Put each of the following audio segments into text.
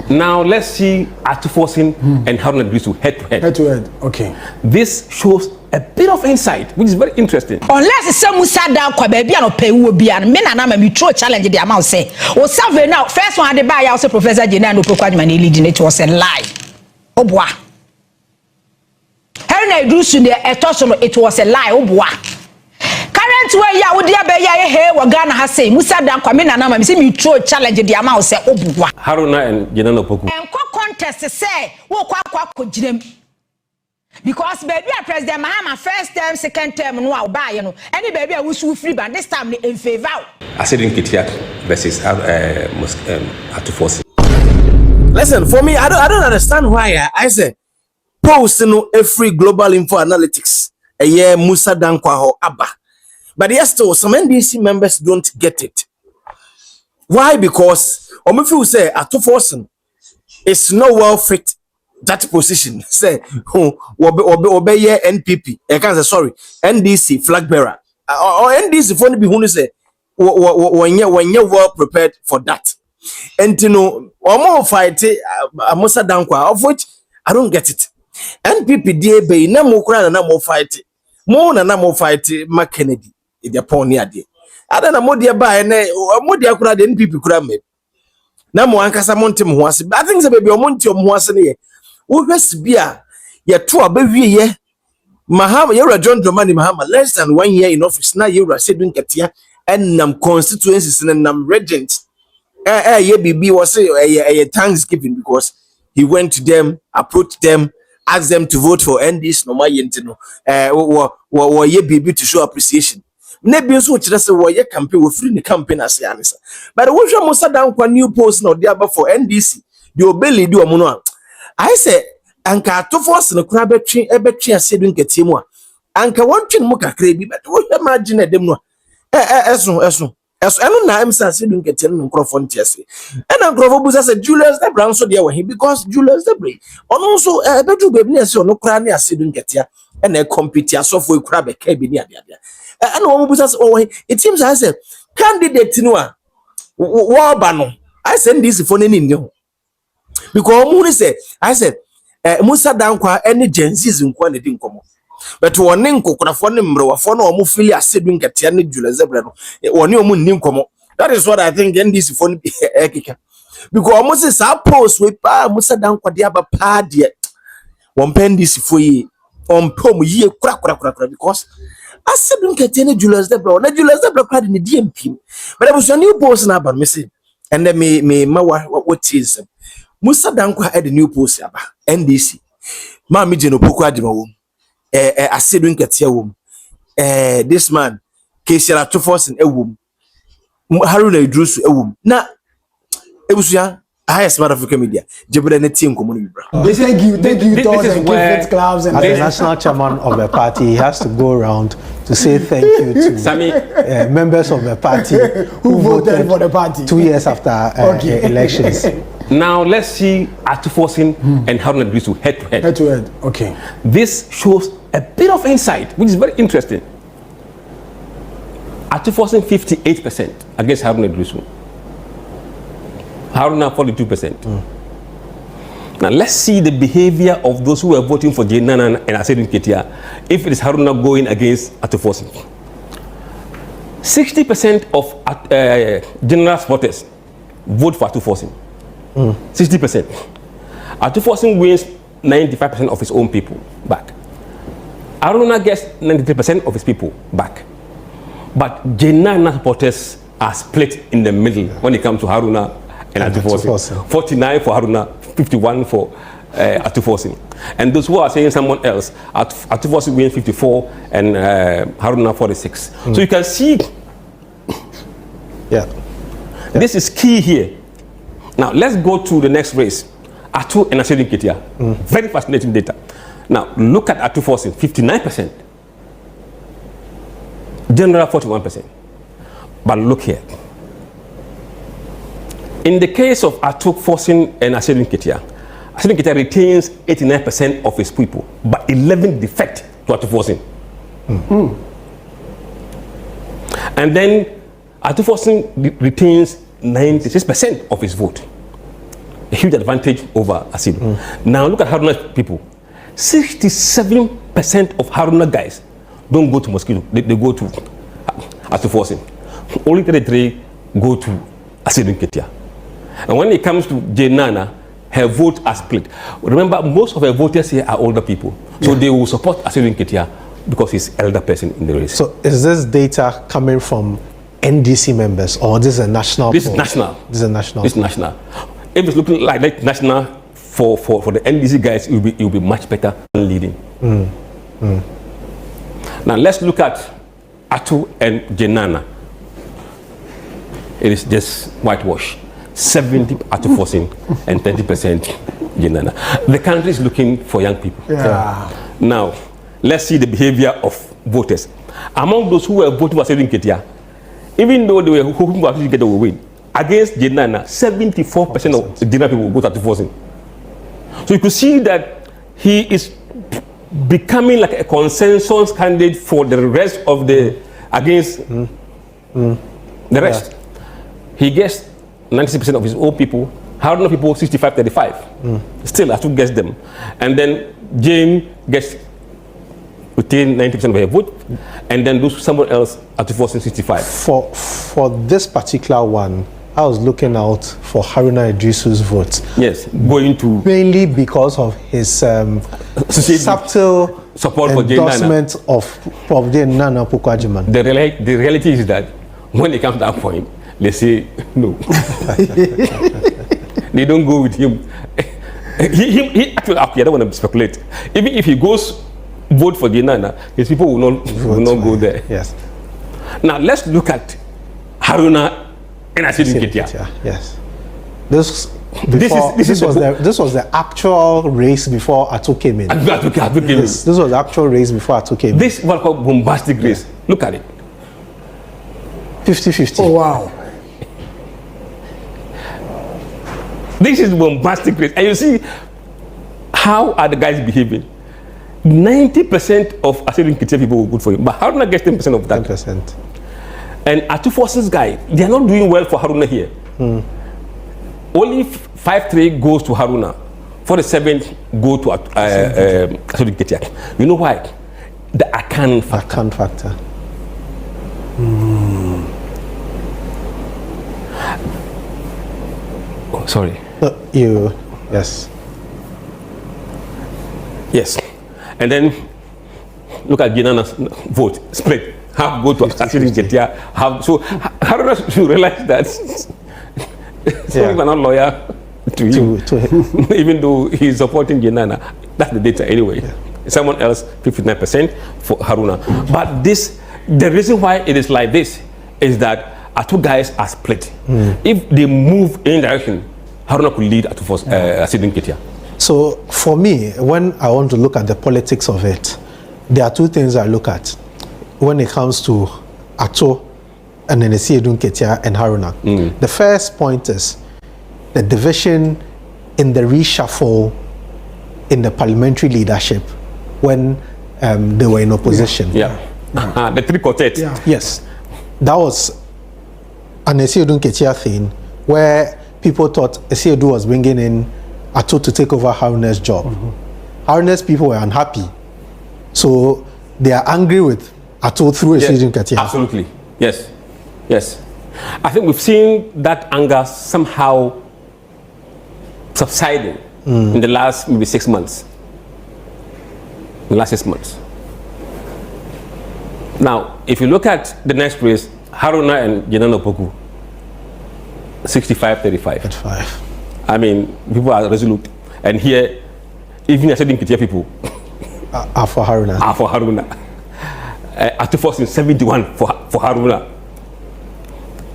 Now let's see Forson and Haruna head to head. Head to head. Okay. This shows a bit of insight, which is very interesting. Unless some sat down kwa baby and pay will be and men and I'm a challenge the amount say. Or something now. First one the buy also Professor Jena no Agyemang leading it was a lie. Oh boy. Haruna it was a lie. Oh boy. Current way ya would be here Wagana has say Musa down kwa men and I'm a challenge the amount say oh boy. Haruna and Jena Poku. And contest say wo kwa jinem. Because baby President Mahama first term, second term, no buy you know. Any baby I wish free but this time in favor. Asiedu Nketia versus Forson. Listen, for me, I don't understand why I say post no every global info analytics a year Musa Dankwa ho Abba. But yes, still some NDC members don't get it. Why? Because Omifu say Forson is not well fit that position. Say obey NPP. I can't say sorry. NDC flag bearer or NDC for be who say when you well prepared for that. And you know, more fight Musa Dankwa, of which I don't get it. NPP DA na mo kura na mo fight. Mo na mo fight Mark Kennedy. The pony ade. Ada na mo dia ba na mo dia kura de NPP kura me. Na mo ankasa monte mo ase. I think say baby o monte mo ase ne ye. Wo hwesi bia ye to abawie ye. Mahama ye John Dramani Mahama less than 1 year in office na ye Asiedu Nketia and nam constituencies and nam regent. Ye bibi was say Thanksgiving because he went to them, approached them, asked them to vote for NDCs no my yentino. Ye bibi to show appreciation. Nebi so chira say wo ye campaign wo free the campaign as yanisa. But wo hwe Musa Dankwa new post na odi aba for NDC. The obeli di omo no. I say anka Forson no kura betwe Asiedu Nketia mu a. Anka wontwe mu kakra bi but wo hwe margin edem no. Eso eno na am say Asiedu Nketia no nkrofo ntiase. Ena nkrofo busa say Julius Debrah so de we because Julius Debrah ono so bedu bebi na say ono kura na Asiedu Nketia ena compete asofo ekura be ka bi ni ade. And it seems I said candidate no ba no I send this for any no because who say I said Musa Dankwa any Gen Z's nkwa na di nkomo but one nkokora ne mbrewafo na omo fili Asiedu Nketia ne Julius Debrah no one omo nni nkomo. That is what I think NDC for ekika because omo say sa post we pa Musa Dankwa dia ba pa de one pen this for yi on pom ye kura because Asiedu Nketia ne Julius Debrah na Julius Debrah kwade ne DMP but I was a new post na ba me say and then me what is Musa Dankwa at the new post aba NDC ma me je no poku Agyemang wo Asiedu Nketia wo this man Nketia Forson wo Haruna na ebusuya highest man of African media. Debrah ne team community. Thank you to all the gifted clubs and as the national chairman of the party, he has to go around to say thank you to members of the party who voted for the party 2 years after elections. Now let's see Forson and Haruna head to head. Head to head. Okay. This shows a bit of insight, which is very interesting. Forson 58% against Haruna. Haruna 42%. Now let's see the behavior of those who are voting for Jena and Asiedu Nketia if it is Haruna going against Forson. 60% of general supporters vote for Forson. 60%. Forson wins 95% of his own people back. Haruna gets 93% of his people back. But Jena supporters are split in the middle when it comes to Haruna and Forson. 49 for Haruna, 51 for Forson. And those who are saying someone else, Forson wins 54 and Haruna 46. So you can see, this is key here. Now let's go to the next race, Atu and Asiedu Nketia. Very fascinating data. Now look at Forson, 59%. General 41%. But look here. In the case of Forson and Asiedu Nketia retains 89% of his people, but 11 defect to Forson. And then Forson retains 96% of his vote. a huge advantage over Asiedu. Now look at Haruna people. 67% of Haruna guys don't go to Mosquito. They go to Forson. Only 33 go to Asiedu Nketia. And when it comes to Jenana, her vote are split. Remember, most of her voters here are older people. So they will support Asiedu Nketia because he's elder person in the race. So is this data coming from NDC members or this is a national? This is national. This is a national. This is national. If it's looking like national for the NDC guys, it will be much better than leading. Now let's look at Atu and Jenana. It is just whitewash. 70 Atu Forson and 30% Jenana. The country is looking for young people. Now, let's see the behavior of voters. Among those who were voting for Asiedu Nketia, even though they were hoping for Asiedu Nketia will win, against Jenana, 74% of Jenana people will go to Atu Forson. So you could see that he is becoming like a consensus candidate for the rest of the against the rest. He gets 96% of his own people. Haruna people 65-35. Still has to guess them, and then James gets retain 90% of her vote, and then do someone else at 65. For this particular one, I was looking out for Haruna Idrisu's vote. Yes, going to mainly because of his subtle support for endorsement of Nana Agyemang. The reality is that when it comes to that point, they say no. They don't go with him. He actually, okay, I don't want to speculate. Even if he goes vote for Jenana, his people will not go there. Yes. Now let's look at Haruna and Asiedu Nketia. Yes. This was the actual race before Atu came in. This was the actual race before Atu came in. This what called bombastic race. Look at it. 50-50. Oh wow. This is bombastic race. And you see how are the guys behaving? 90% of Asiedu Nketia people will vote for him, but Haruna gets 10% of that. 10%. And Atu Forson's guy, they are not doing well for Haruna here. Only 5-3 goes to Haruna. 47 go to Asiedu Nketia. You know why? The Akan factor. Oh, sorry. Yes. Yes. And then look at Jenana's vote split. Half go to Asiedu Nketia. So Haruna should realize that some people are not loyal to him, even though he's supporting Jenana. That's the data anyway. Someone else 59% for Haruna. But the reason why it is like this is that our two guys are split. If they move in direction, Haruna could lead Asiedu Nketia. So for me, when I want to look at the politics of it, there are two things I look at when it comes to Atu and then Asiedu Nketia and Haruna. The first point is the division in the reshuffle in the parliamentary leadership when they were in opposition. The three quartet. Yes, that was an Asiedu Nketia thing where people thought Asiedu was bringing in Atu to take over Haruna's job. Haruna's people were unhappy, so they are angry with Atu through Asiedu Nketia. Absolutely, yes. I think we've seen that anger somehow subsiding in the last maybe 6 months. Now, if you look at the next race, Haruna and Jenana Opoku, 65-35. I mean, people are resolute. And here, even Asiedu Nketia people are for Haruna. Atu Forson 71 for Haruna.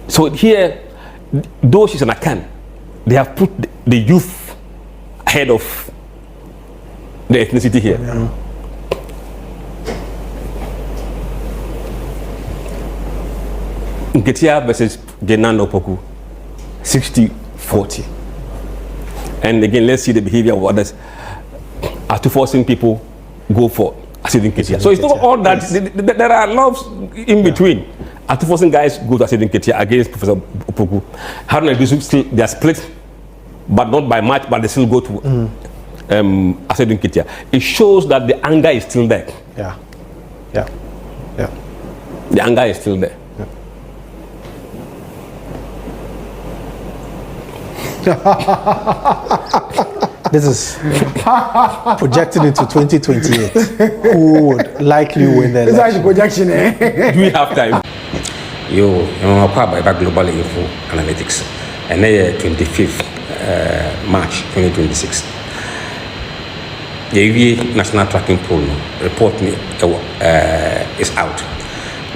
So here, though she's an Akan, they have put the youth ahead of the ethnicity here. Nketia versus Jenana Opoku, 60-40. And again, let's see the behavior of others. Atu Forson people go for Asiedu Nketia. So it's not all that. There are loves in between. Atu Forson guys go to Asiedu Nketia against Professor Opoku. Haruna still they are split but not by much, but they still go to Asiedu Nketia. It shows that the anger is still there. Yeah. Yeah. Yeah. The anger is still there. This is projected into 2028. Who would likely win the This is election? the projection, eh? Do we have time? Yo, I'm about global info analytics, and then 25th March 2026. The national tracking poll report is out.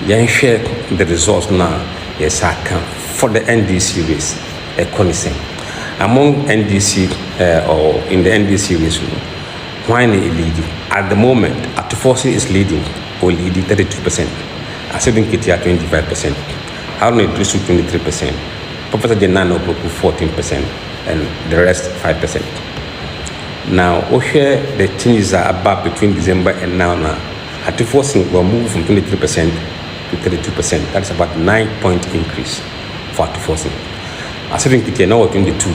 You share the results now. Yes, I can for the NDC race. Among NDC or in the NDC race, Wine is leading. At the moment, Forson is leading or leading 32%. Asiedu Nketia 25%. Haruna 23%. Professor Jenano 14%, and the rest 5%. Now, here the changes are about between December and now. Forson will move from 23% to 32%. That's about 9-point increase for Forson. Asiedu Nketia now 22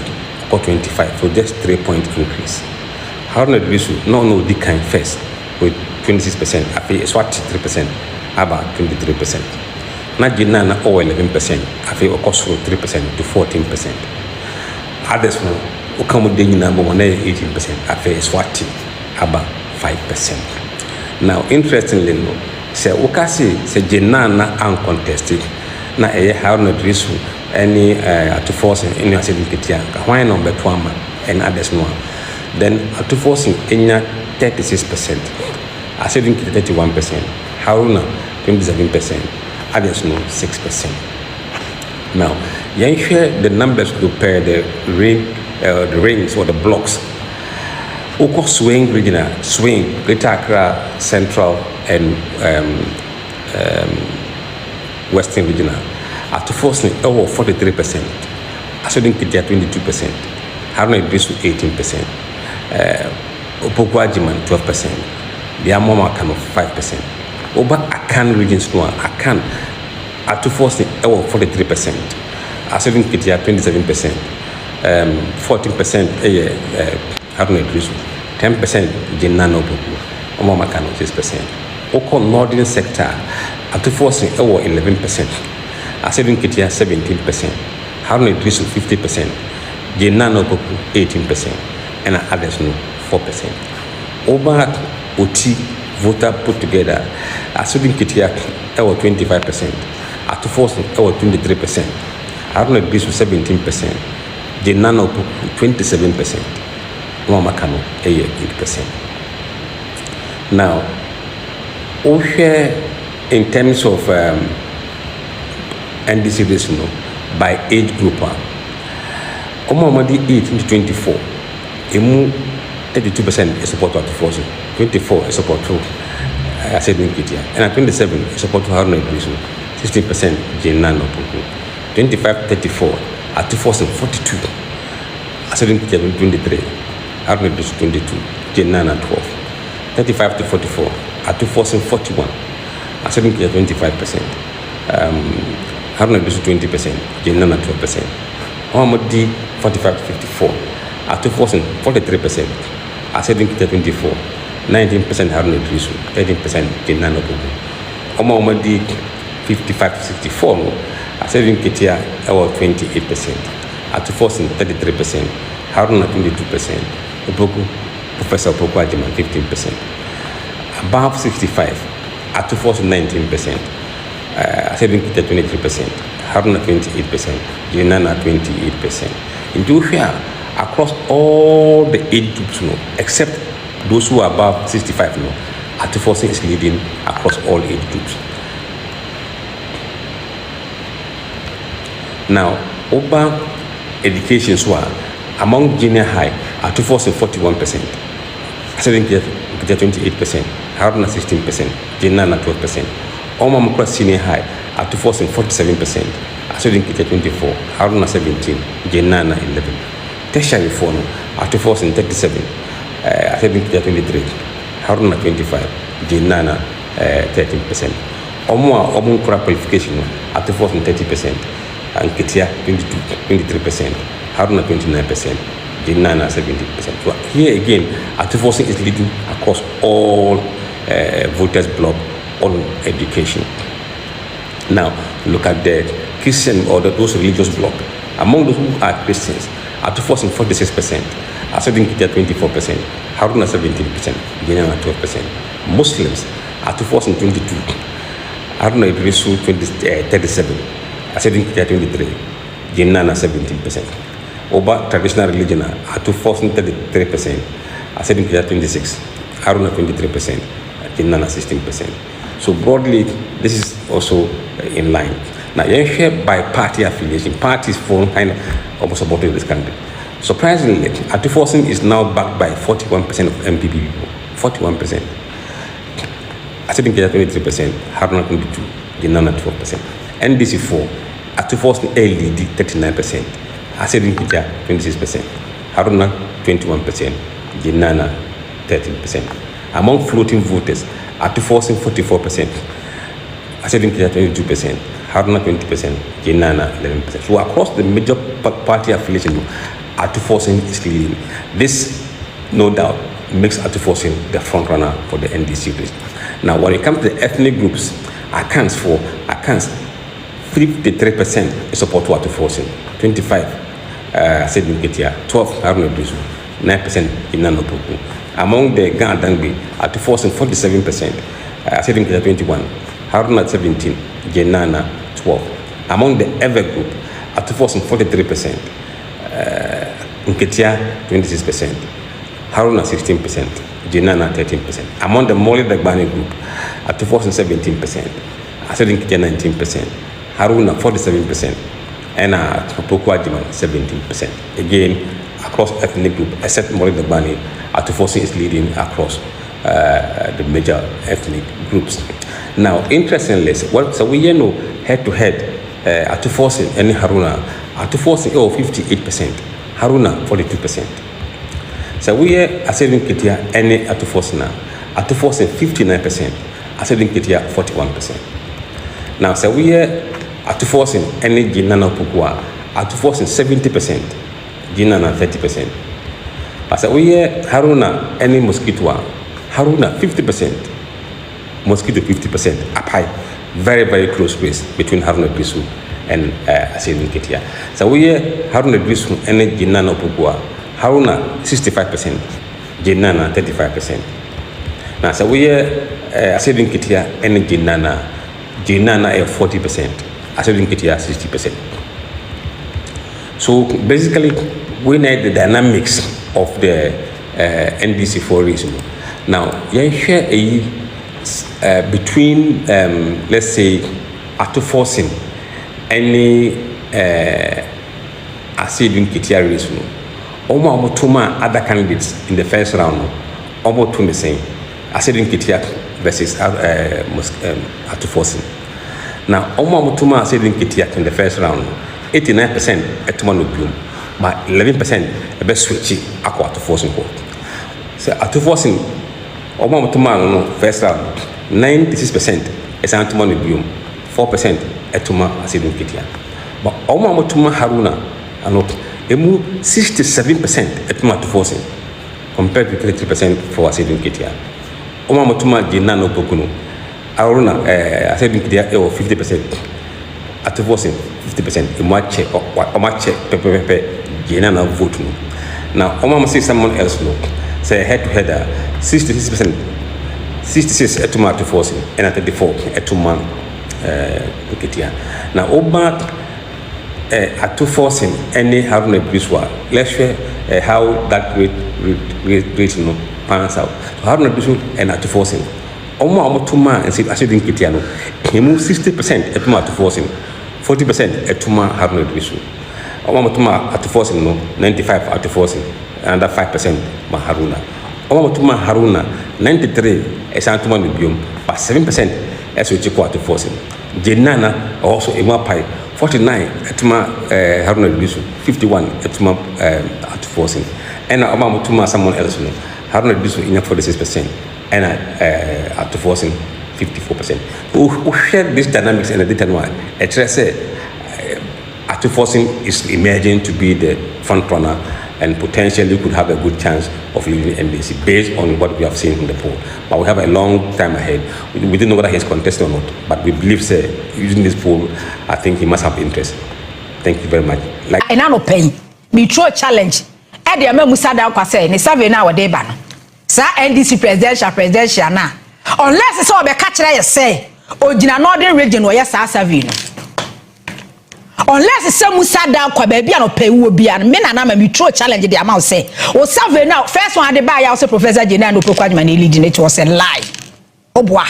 or 25, so just 3-point increase. Haruna no decline first with 26%. Afi is what 3%, about 23%. Najina or 11%. Afi okosro 3% to 14%. Others no ukamudeni number 18%. Afi is what about 5%. Now interestingly no, say ukasi say Jenana uncontested na Haruna any to force in Asiedu Nketia why number 2 and others no, then to force in 36%, Asiedu Nketia 31%, Haruna 27%, others no 6%. Now you share the numbers to pair the rings or the blocks. Oko swing regional, swing Greater Accra, Central and Western regional. At Forson, 43%. Asiedu Nketia 22%. Haruna 18%. Agyemang 12%. The Agyemang kind of 5%. Over Akan regions no Akan at Forson 43%. Asiedu Nketia 27%. 14% Haruna 10% Jenano Boku. Agyemang kind of 6%. Oko Northern sector at Forson 11%. Asiedu Nketia 17%, Haruna 50%, Jenano 18%, and others 4%. Over OT voter put together, Asiedu Nketia 25%, Forson 23%, Haruna 17%, Jenano 27%, Mwamakano 8%. Now, over in terms of NDCs by age group. Omamadi 18 to 24. 32% is support to Forson. 24 is support to Asiedu Nketia. And at 27 is support to Haruna 16% Jenano. 25-34 at Forson 42. Asiedu Nketia 23. Haruna 22. Jenana 12. 35 to 44 at Forson 41. Asiedu Nketia 25%. Haruna 20%, Jenana 12%. Omamadi 45 to 54. At Forson 43%. Asiedu Nketia 24. 19% Haruna 13% Jenana. Omamadi 55 to 64. Asiedu Nketia 28%. At Forson 33%. Haruna 22%. Professor Agyemang 15%. Above 65. At Forson 19%. Asiedu Nketia 23%, Haruna 28%, Jenana 28%. In here, across all the age groups, except those who are above 65, Forson is leading across all age groups. Now, over education, among junior high, Forson 41%, Asiedu Nketia 28%, Haruna 16%, Jenana 12%. Omamukra senior high at Forson 47%, Asiedu Nketia 24, Haruna 17, Jenana 11. Tertiary 4 at Forson 37, Asiedu Nketia 23, Haruna 25, Jenana 13%. Omukra qualification at Forson 30%, and Nketia 23%, Haruna 29%, Jenana 17%. So here again, Forson is leading across all voters bloc on education. Now, look at the Christian or those religious bloc. Among those who are Christians, Forson 46%, Asiedu Nketia 24%, Haruna 17%, Agyemang 12%. Muslims, Forson 22%, Haruna 37%, Asiedu Nketia 23%, Agyemang 17%. Over traditional religion, Forson 33%, Asiedu Nketia 26%, Haruna 23%, Agyemang 16%. So broadly, this is also in line. Now, you share by party affiliation. Parties form kind of almost supporting this country. Surprisingly, Forson is now backed by 41% of MPP people. 41%. Asiedu Nketia 23%, Haruna 22%, Agyemang 12%. NDC 4, Forson LDD 39%, Asiedu Nketia 26%, Haruna 21%, Agyemang 13%. Among floating voters, Forson 44%, Asiedu Nketia 22%, Haruna 20%, Agyemang 11%. So across the major party affiliation, Forson is leading. This, no doubt, makes Forson the front runner for the NDC race. Now, when it comes to the ethnic groups, accounts 53% support to Forson, 25% Asiedu Nketia, 12% Haruna, 9% Agyemang. Among the Gandangbi, Forson 47%, Asiedu Nketia 21%, Haruna 17%, Agyemang 12%. Among the Ever group, Forson 43%, Nketia 26%, Haruna 16%, Agyemang 13%. Among the Moli Dagbani group, Forson 17%, Asiedu Nketia 19%, Haruna 47%, and Agyemang 17%. Again, across ethnic group, except Moli Dagbani, Forson is leading across the major ethnic groups. Now, interestingly, so we know head-to-head, Forson and Haruna, Forson 58%, Haruna 42%. So we are Asiedu Nketia and Forson 59%, Asiedu Nketia 41%. Now, so we are Forson and Agyemang Forson 70%, Agyemang 30%. As we are Haruna and Mosquito, Haruna 50%, Mosquito 50%, up high. Very, very close race between Haruna and Asiedu Nketia. So we are Haruna and Agyemang Haruna 65%, Agyemang 35%. Now, so we are Asiedu Nketia and Agyemang 40%, Asiedu Nketia 60%. So basically, we need the dynamics of the NDC for reason. Now, you share between, let's say, Forson any Asiedu Nketia race, almost other candidates in the first round, almost the same. Asiedu Nketia versus Forson. Now, almost Asiedu Nketia in the first round, 89% at Bloom, but 11% the best switch to Forson court. So Forson, almost first round, 96% is Antumano Bloom, 4% at Asiedu Nketia. But almost Haruna, and 67% at Forson, compared to 33% for Asiedu Nketia. Almost Agyemang Haruna, Asiedu Nketia 50%. At Forson 50%. Imache Agyemang vote. Now, Omama say someone else no. Say head to head 66%. 66 at Forson and at 34 at Nketia. Now, Oba at Forson any Haruna Briswa. Let's share how that rate pans out. So Haruna Briswa and at Forson. Oma and say Asiedu Nketia no. He moves 60% at Forson. 40% at Haruna Briswa. Oma at Forson no. 95 at Forson. And 5% Haruna. Oma Haruna 93 is Antumano Biom, but 7% as we check at Forson. Agyemang also in my pie 49 at Haruna Briswa, 51 at Forson. And Oma someone else no. Haruna Briswa in 46% and at Forson 54%. Who share this dynamics and the data one? Forson is emerging to be the front runner and potentially could have a good chance of leading NDC based on what we have seen in the poll. But we have a long time ahead. We didn't know whether he's contesting or not, but we believe, sir, using this poll, I think he must have interest. Thank you very much. Like, and I no pain. Me throw challenge. Eddie Ame Musa da kwa say, ni survey na wade ba no. Sa NDC presidential na. Unless it's all be catch you say, Ojina Northern region where yes survey no. Unless it's some Musa da kwa baby no pay wo bia no. Me na me throw challenge the amount say. O survey now first one ade ba ya say Professor Jena no Pokwa Agyemang leading it was a lie. Obwa.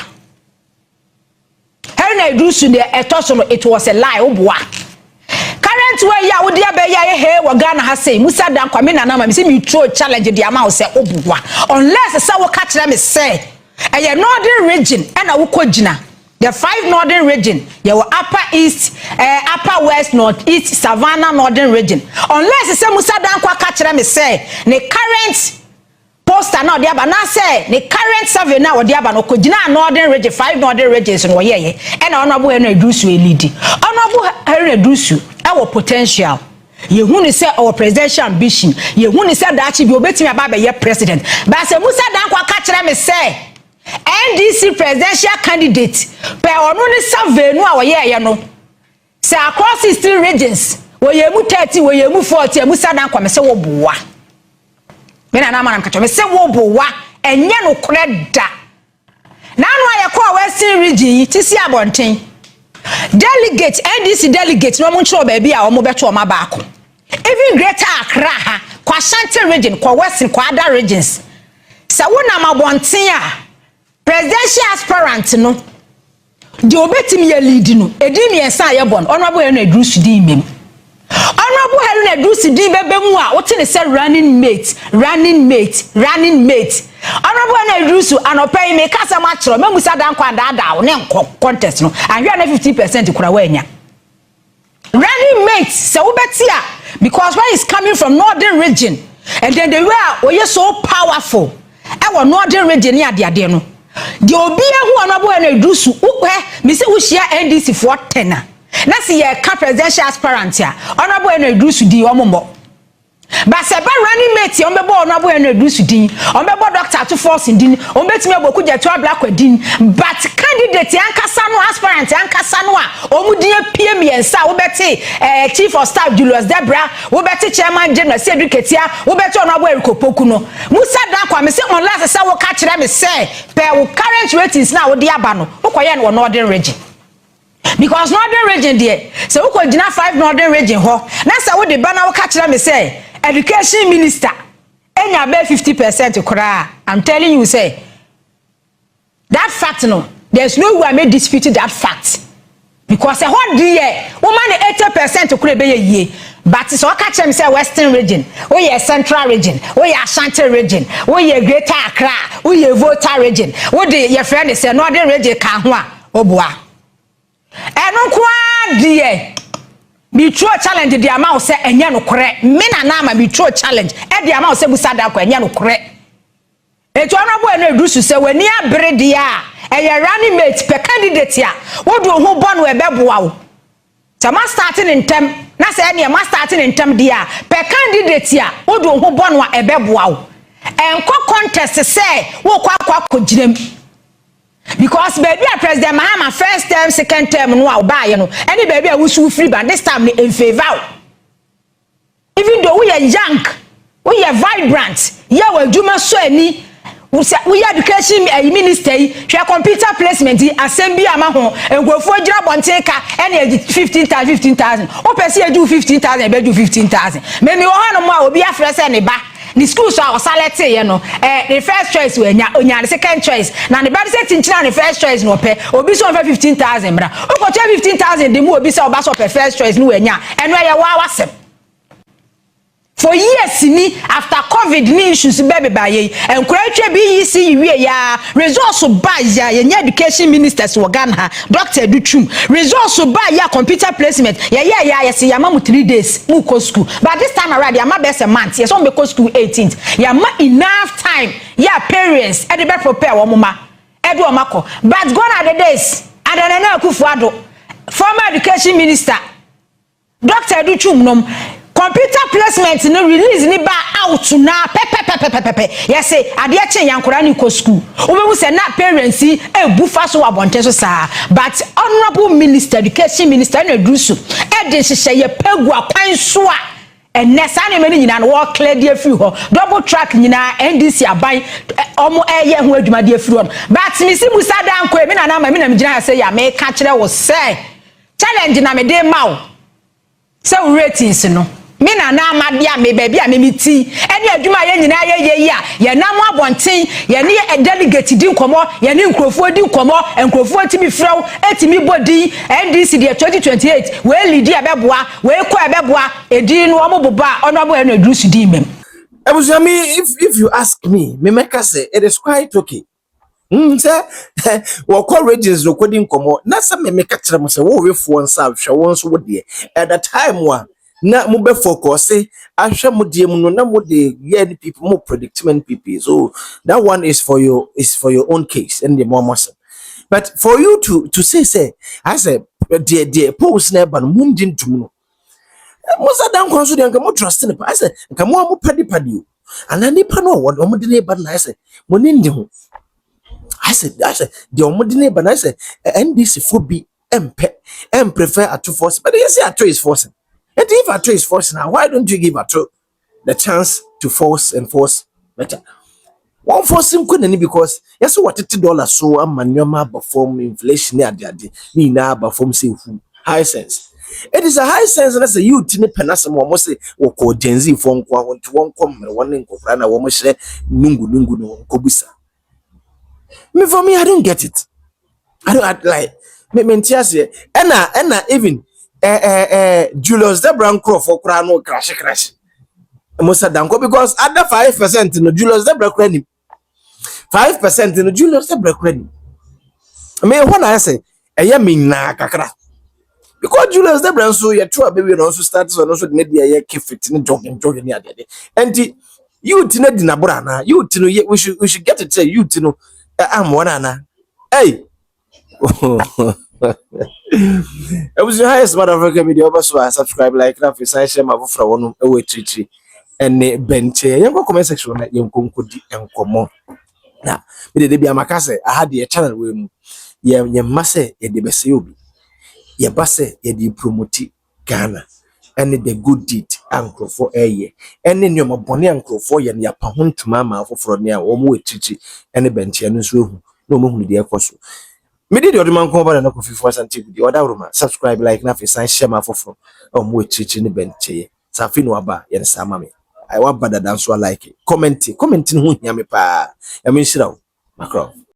Haruna Idrusu de etoso it was a lie obwa. Current way ya wodi abeya he wo Ghana ha say Musa da kwa me na me say me throw challenge the amount say obwa. Unless say wo catch them say a northern region and a wukojina. The 5 northern region, you were upper east, upper west, northeast, savannah, northern region. Unless the Musa Dankwa catch them say, the current poster now, the Abana say, the current survey now, the Abano Kojina, northern region, 5 northern regions, and Honorable Henry Drusu lead. Honorable Henry Drusu, our potential. You want to say our presidential ambition. You want to say that you be betting about your president. But say Musa Dankwa catch them say, NDC presidential candidate per only survey no awye no say across 16 regions we yemu 30 we yemu 40 Musa dan kwame say wo boa me na na manam kacho me say wo boa enye no kreda na no aye ko western region ti si abonten delegate NDC delegate no mo nchiro ba bia o mo beto o mabaako even greater Accra ha kwa Ashanti region kwa western kwa other regions say wo na mabonten a presidential aspirant no the obetimi ye lead no edimi ensa ye bon honorable Haruna Idrusu di mem honorable Haruna Idrusu di bebemu a wote ne say running mate honorable Haruna Idrusu anopai me kasa ma kiro me Musa dan kwa da ne contest no ahwe na 50% kura wanya running mate say wobeti a because where is coming from northern region and then they were so powerful e wo northern region ya de no the obia who Honorable Haruna Idrusu me say wo share NDC for 10 na say ye ka presidential aspirant ya Honorable Haruna Idrusu di omombo but say ba running mate on bebo Honorable Haruna Idrusu di on bebo doctor to Forson din on betimi aboku jeto black din but candidate yankasa no aspirant yankasa no a omudin pie miensa wo beti chief of staff Julius Debrah wo beti chairman general Asiedu Nketia wo beti Honorable Erikopoku no Musa dan kwa me say unless say wo ka kire me say per wo current ratings na wo di aba no wo koye no northern region because northern region there so wo ko gina 5 northern region ho na say wo de ba na wo ka kire me say education minister enya be 50% kura I'm telling you say that fact no there's no way I may dispute that fact because a whole year woman 80% kura be ye but so catch them say western region we ye central region we ye Ashanti region we ye greater Accra we ye Volta region we the your friend say northern region ka ho a obua eno kwa die me throw challenge the amount say enye no kore me na ma me throw challenge e the amount say Musa da kwa enye no kore etu Honorable Haruna Idrusu say wani abere dia eye running mate per candidate ya wodu ho bo no ebeboa wo sama starting in term na say ene ma starting in term dia per candidate ya wodu ho bo no ebeboa wo enko contest say wo kwa kogirem because baby a President Mahama first term second term no a buy no any baby a wusu free but this time in favor even though we are young we are vibrant yeah we adwuma so ani we education minister hwe computer placement assembly ama ho engofo gira bonten ka any 15,000 o pese e do 15,000 e be do 15,000 me me wo hanu mo a obi afre se ne ba the school so our salary you know the first choice we onya the second choice na the bad say tinchina the first choice no pe obi so 15,000 bra o ko 15,000 the mu obi so oba so first choice no enya eno ye wa wasem for years ni after COVID ni issues bebe baye encourage be see we ya resource buy ya education ministers wo Ghana Dr. Duchum resource buy ya computer placement ya say ya mamu 3 days mu ko school but this time around ya ma best a month ya so me ko school 18th ya ma enough time ya parents e dey prepare wo mama e do omako but gone are the days Adanana Akufo-Addo former education minister Dr. Duchum nom computer placement no release ni ba out na pepe yes say ade che yankora ni ko school obewu say na parents e bufa so abonte so sa but honorable minister education minister na drusu e de hye ye pegu akwan so a enne sa na meni nyina no wo clear de afiri ho double track nyina NDC aban omo eye ho adwuma de afiri ho but misi musa danko e me na ma me na me gina say ya me ka kire wo say challenge na me de mawo say ratings no me na amadia me baby a me miti ene adwuma ye nyina ye a ye nam abonten ye ne delegate di nkomo ye ne nkrofo di nkomo nkrofo timi frew etimi bodi NDC de 2028 we lead abeboa we ko abeboa edi no omo boba honorable ene drusu di mem. If you ask me make say it is quite okay. Say we call regions no kodi nkomo na say me make kire mo say wo we fo nsa hwe won so wo de at the time wa na mo be focus ahwe mo die mu no na mo de year people mo predicament people, so that one is for your own case and the more but for you to say I say the post na ban mundi ntum no mo sa dan kon so de nka mo trust ne pa I say nka mo padi o ana nipa no wo mo de ne ban na I say mo ni ndi ho I said the omodine ban I say NDC phobia prefer Ato force, but you say Ato is forcing. And if Ato is forcing, now why don't you give Ato the chance to force better? One forcing couldn't because yes, what $50 so a manual perform inflation near the ni na perform say high sense. It is a high sense, and as a youth in the penasam almost say or called Gen Z phone call to one come one in Kofrana woman say nungu no kobusa. Me for me, I don't get it. I don't like me say and even Julius Debrah for crano crash. Musa Danko because at the 5% in the Julius Debrah credit. 5% in the Julius Debrah credit. I mean, when I say I mean na kakra. Because Julius Debrah so you true baby also starts on also the media keep fit in jogging near there. And you to not dinabra you to know we should get it say you to know I'm one ana. Hey. It was the highest motherfucker media over so I subscribe like that for sign share my for one away tree and bench young comment section na young konkodi enkomo na me de bia makase I had the channel we ye masse ye de bese obi ye basse ye de promote Ghana and the good deed anko for eye and then your bone anko for ye ya pa hontuma ma afoforo ne a wo mo tree and bench no so hu no mo hu de ekoso. Me did your man come over and coffee for something with the other room. Subscribe, like, na sign share my phone or more teaching the bench. Safino aba, yen samame. I want better than so like it. Commenting who yamipa. I mean, shit out. Macron.